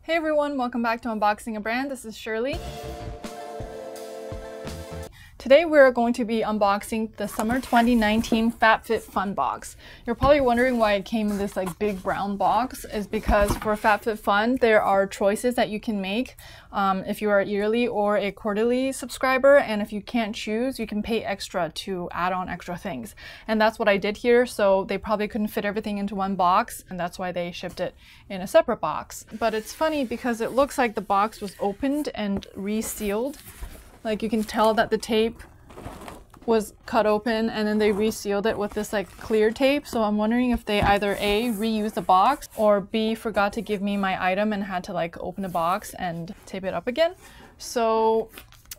Hey everyone, welcome back to Unboxing a Brand. This is Shirley. Today we're going to be unboxing the Summer 2019 Fabfitfun box. You're probably wondering why it came in this like big brown box. Is because for Fabfitfun there are choices that you can make if you are a yearly or a quarterly subscriber, and if you can't choose you can pay extra to add on extra things. And that's what I did here, so they probably couldn't fit everything into one box and that's why they shipped it in a separate box. But it's funny because it looks like the box was opened and resealed. Like you can tell that the tape was cut open and then they resealed it with this like clear tape. So I'm wondering if they either A, reused the box, or B, forgot to give me my item and had to like open the box and tape it up again. So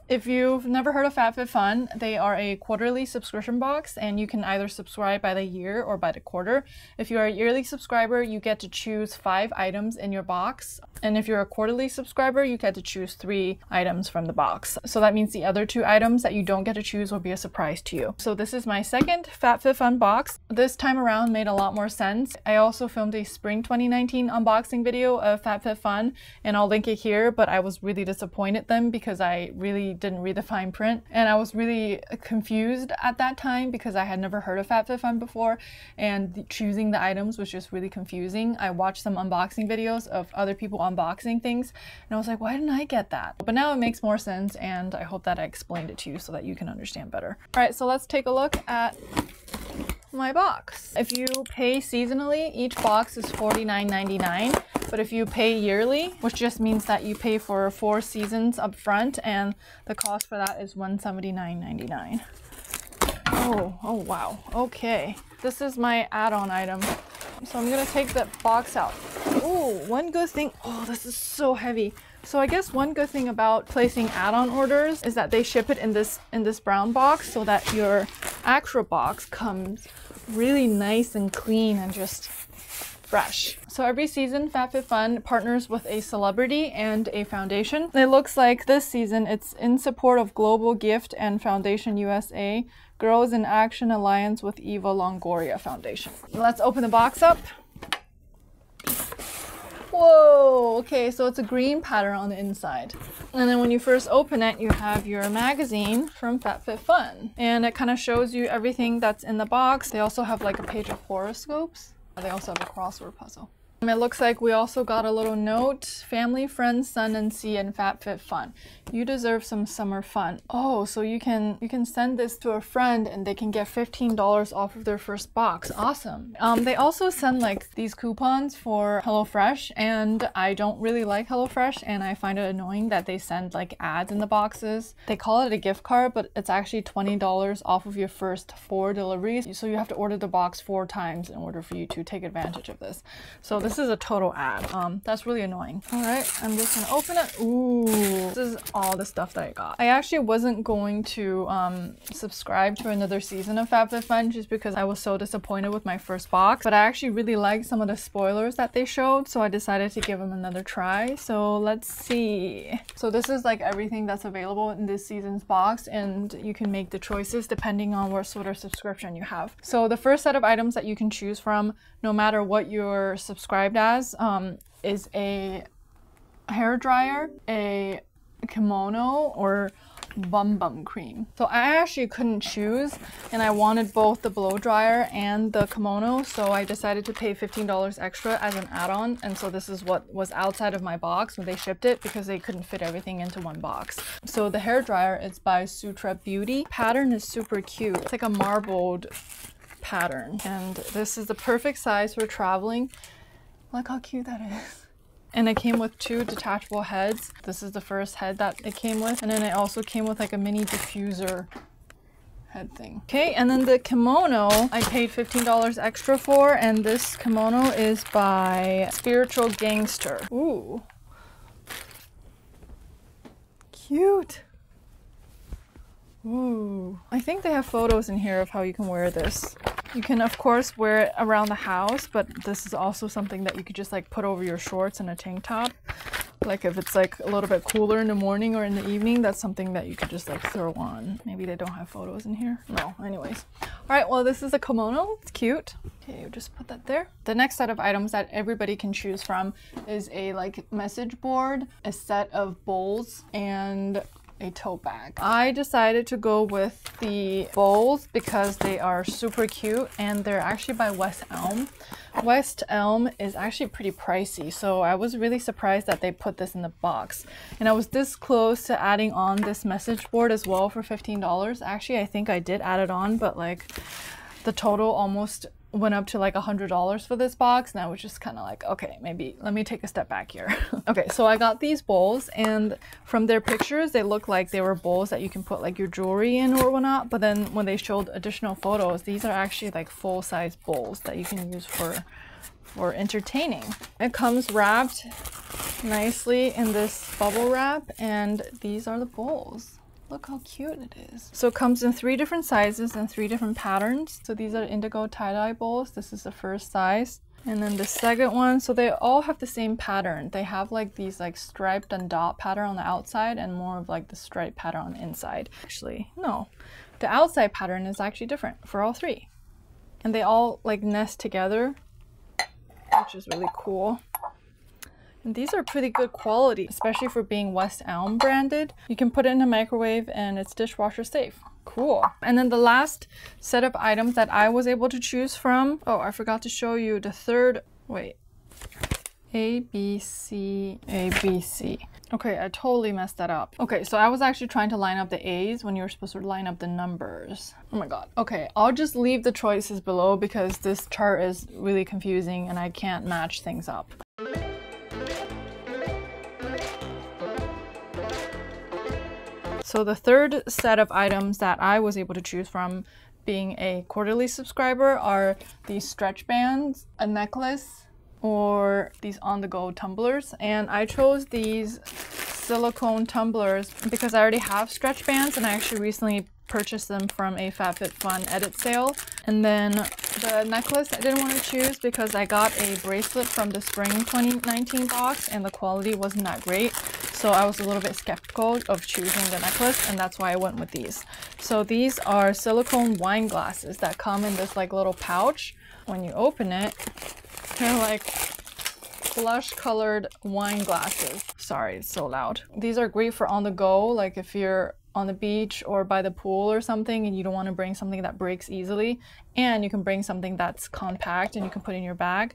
if you've never heard of Fabfitfun, they are a quarterly subscription box and you can either subscribe by the year or by the quarter. If you're a yearly subscriber, you get to choose 5 items in your box. And if you're a quarterly subscriber, you get to choose 3 items from the box. So that means the other 2 items that you don't get to choose will be a surprise to you. So this is my second Fabfitfun box. This time around made a lot more sense. I also filmed a spring 2019 unboxing video of Fabfitfun and I'll link it here, but I was really disappointed then because I really didn't read the fine print and I was really confused at that time because I had never heard of Fabfitfun before and choosing the items was just really confusing. I watched some unboxing videos of other people unboxing things and I was like, why didn't I get that? But now it makes more sense and I hope that I explained it to you so that you can understand better. All right, so let's take a look at my box. If you pay seasonally, each box is $49.99, but if you pay yearly, which just means that you pay for 4 seasons up front, and the cost for that is $179.99. Oh wow, okay. This is my add-on item. So I'm gonna take the box out. Oh, one good thing, oh, this is so heavy. So I guess one good thing about placing add-on orders is that they ship it in this brown box so that your actual box comes really nice and clean and just fresh. So every season Fabfitfun partners with a celebrity and a foundation. It looks like this season it's in support of Global Gift and Foundation USA, Girls in Action Alliance with Eva Longoria Foundation. Let's open the box up. Whoa, okay, so it's a green pattern on the inside. And then when you first open it, you have your magazine from Fabfitfun. And it kind of shows you everything that's in the box. They also have like a page of horoscopes. They also have a crossword puzzle. It looks like we also got a little note. Family, friends, sun and sea, and Fabfitfun. You deserve some summer fun. Oh, so you can send this to a friend and they can get $15 off of their first box. Awesome. They also send like these coupons for HelloFresh, and I don't really like HelloFresh and I find it annoying that they send like ads in the boxes. They call it a gift card, but it's actually $20 off of your first 4 deliveries. So you have to order the box 4 times in order for you to take advantage of this. So this is a total ad. That's really annoying. All right, I'm just gonna open it. Ooh, this is all the stuff that I got. I actually wasn't going to subscribe to another season of Fabfitfun just because I was so disappointed with my first box, but I actually really liked some of the spoilers that they showed, so I decided to give them another try. So let's see. So this is like everything that's available in this season's box, and you can make the choices depending on what sort of subscription you have. So the first set of items that you can choose from, no matter what you're subscribed as, is a hair dryer, a kimono, or bum cream. So I actually couldn't choose and I wanted both the blow dryer and the kimono, so I decided to pay $15 extra as an add-on, and so this is what was outside of my box when they shipped it because they couldn't fit everything into one box. So the hair dryer is by Sutra Beauty. Pattern is super cute. It's like a marbled pattern and this is the perfect size for traveling. Look how cute that is. And it came with 2 detachable heads. This is the first head that it came with. And then it also came with like a mini diffuser head thing. Okay, and then the kimono I paid $15 extra for, and this kimono is by Spiritual Gangster. Ooh. Cute. Ooh. I think they have photos in here of how you can wear this. You can of course wear it around the house, but this is also something that you could just like put over your shorts and a tank top. Like if it's like a little bit cooler in the morning or in the evening, that's something that you could just like throw on. Maybe they don't have photos in here. No, anyways. right, well, this is a kimono. It's cute. Okay, we'll just put that there. The next set of items that everybody can choose from is a like message board, a set of bowls, and a tote bag. I decided to go with the bowls because they are super cute and they're actually by West Elm. West Elm is actually pretty pricey, so I was really surprised that they put this in the box. And I was this close to adding on this message board as well for $15. Actually, I think I did add it on, but like the total almost went up to like $100 for this box, and I was just kind of like, okay, maybe let me take a step back here. Okay, so I got these bowls, and from their pictures they look like they were bowls that you can put like your jewelry in or whatnot, but then when they showed additional photos, these are actually like full-size bowls that you can use for entertaining. It comes wrapped nicely in this bubble wrap, and these are the bowls. Look how cute it is. So it comes in 3 different sizes and 3 different patterns. So these are indigo tie-dye bowls. This is the first size. And then the second one, so they all have the same pattern. They have like these like striped and dot pattern on the outside and more of like the stripe pattern on the inside. Actually, no. The outside pattern is actually different for all 3. And they all like nest together, which is really cool. And these are pretty good quality, especially for being West Elm branded. You can put it in a microwave and it's dishwasher safe. Cool. And then the last set of items that I was able to choose from. Oh, I forgot to show you the third. Wait. A, B, C, A, B, C. Okay, I totally messed that up. Okay, so I was actually trying to line up the A's when you were supposed to line up the numbers. Oh my god. Okay, I'll just leave the choices below because this chart is really confusing and I can't match things up. So the third set of items that I was able to choose from, being a quarterly subscriber, are these stretch bands, a necklace, or these on-the-go tumblers. And I chose these silicone tumblers because I already have stretch bands and I actually recently purchased them from a Fabfitfun edit sale. And then the necklace I didn't want to choose because I got a bracelet from the spring 2019 box and the quality wasn't that great. So I was a little bit skeptical of choosing the necklace, and that's why I went with these. So these are silicone wine glasses that come in this like little pouch. When you open it, they're like blush colored wine glasses. Sorry, it's so loud. These are great for on the go, like if you're on the beach or by the pool or something and you don't want to bring something that breaks easily, and you can bring something that's compact and you can put in your bag.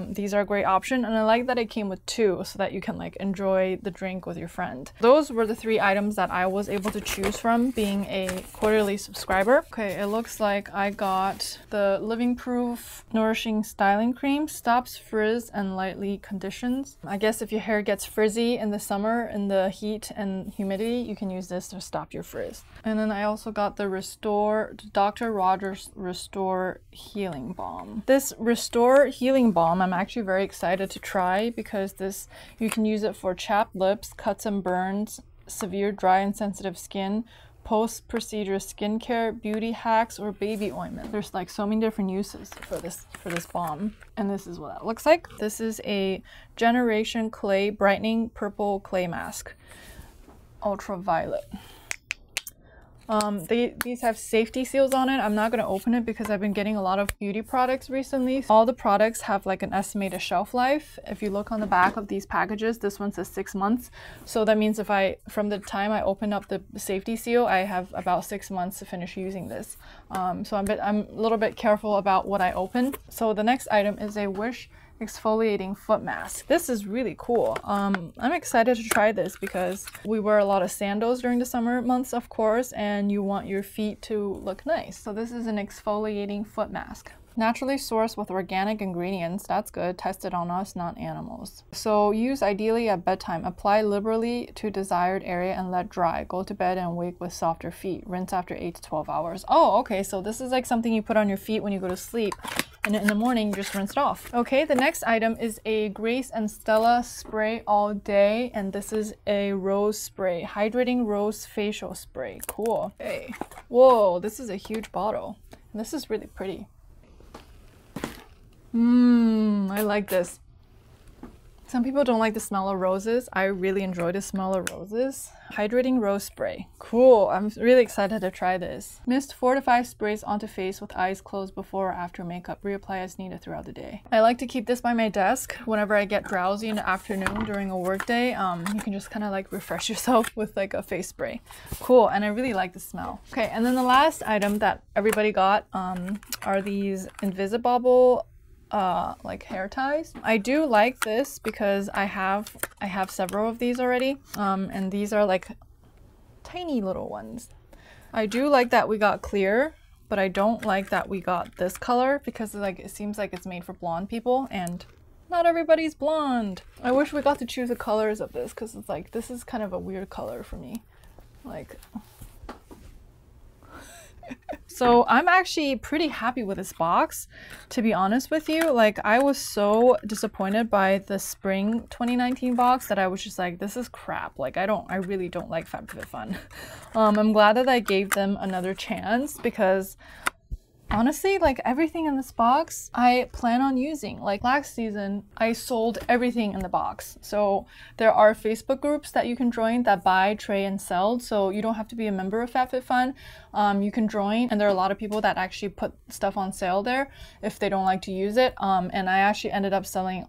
These are a great option, and I like that it came with 2 so that you can like enjoy the drink with your friend. Those were the 3 items that I was able to choose from being a quarterly subscriber. Okay, it looks like I got the Living Proof Nourishing Styling Cream. Stops frizz and lightly conditions. I guess if your hair gets frizzy in the summer in the heat and humidity, you can use this to stop your frizz. And then I also got the Dr. Rogers Restore Healing Balm. This Restore Healing Balm I'm actually very excited to try because you can use it for chapped lips, cuts and burns, severe dry and sensitive skin, post-procedure skincare, beauty hacks, or baby ointment. There's like so many different uses for this balm. And this is what that looks like. This is a Generation Clay Brightening Purple Clay Mask. Ultraviolet. These have safety seals on it. I'm not going to open it because I've been getting a lot of beauty products recently. All the products have like an estimated shelf life. If you look on the back of these packages, this one says 6 months. So that means from the time I open up the safety seal, I have about 6 months to finish using this. So I'm a little bit careful about what I open. So the next item is a Wish exfoliating foot mask. This is really cool. I'm excited to try this because we wear a lot of sandals during the summer months, of course, and you want your feet to look nice. So this is an exfoliating foot mask. Naturally sourced with organic ingredients. That's good. Tested on us, not animals. So use ideally at bedtime. Apply liberally to desired area and let dry. Go to bed and wake with softer feet. Rinse after 8 to 12 hours. Oh, okay. So this is like something you put on your feet when you go to sleep. And in the morning, you just rinse it off. Okay, the next item is a Grace and Stella spray all day. And this is a rose spray. Hydrating rose facial spray. Cool. Okay. Whoa, this is a huge bottle. And this is really pretty. I like this. Some people don't like the smell of roses. I really enjoy the smell of roses. Hydrating rose spray. Cool. I'm really excited to try this. Mist 4 to 5 sprays onto face with eyes closed before or after makeup. Reapply as needed throughout the day. I like to keep this by my desk whenever I get drowsy in the afternoon during a work day. You can just kind of like refresh yourself with like a face spray. Cool. And I really like the smell. Okay, and then the last item that everybody got are these Invisibobble like hair ties. I do like this because I have several of these already, and these are like tiny little ones. I do like that we got clear, but I don't like that we got this color because like it seems like it's made for blonde people and not everybody's blonde. I wish we got to choose the colors of this because it's like this is kind of a weird color for me. Like so I'm actually pretty happy with this box, to be honest with you. Like I was so disappointed by the spring 2019 box that I was just like, this is crap. Like I really don't like Fabfitfun. I'm glad that I gave them another chance because honestly, like everything in this box, I plan on using. Like last season, I sold everything in the box. So there are Facebook groups that you can join that buy, trade, and sell. So you don't have to be a member of Fabfitfun. You can join, and there are a lot of people that actually put stuff on sale there if they don't like to use it. And I actually ended up selling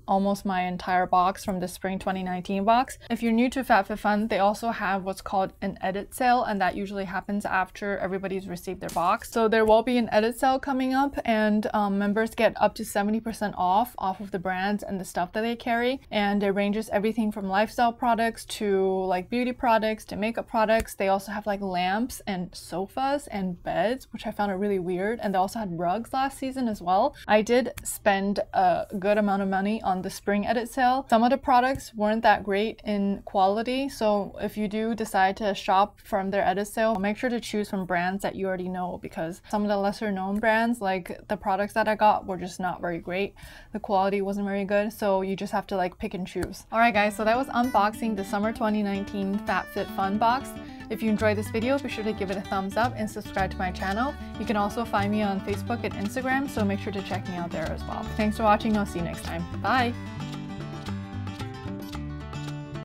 almost my entire box from the spring 2019 box. If you're new to Fabfitfun, they also have what's called an edit sale, and that usually happens after everybody's received their box. So there will be an edit sale coming up, and members get up to 70% off of the brands and the stuff that they carry. And it ranges everything from lifestyle products to like beauty products to makeup products. They also have like lamps and sofas and beds, which I found it really weird. And they also had rugs last season as well. I did spend a good amount of money on the spring edit sale. Some of the products weren't that great in quality, so if you do decide to shop from their edit sale, make sure to choose from brands that you already know, because some of the lesser known brands, like the products that I got, were just not very great. The quality wasn't very good, so you just have to like pick and choose. Alright guys, so that was unboxing the summer 2019 Fabfitfun box. If you enjoyed this video, be sure to give it a thumbs up and subscribe to my channel. You can also find me on Facebook and Instagram, so make sure to check me out there as well. Thanks for watching. I'll see you next time. Bye!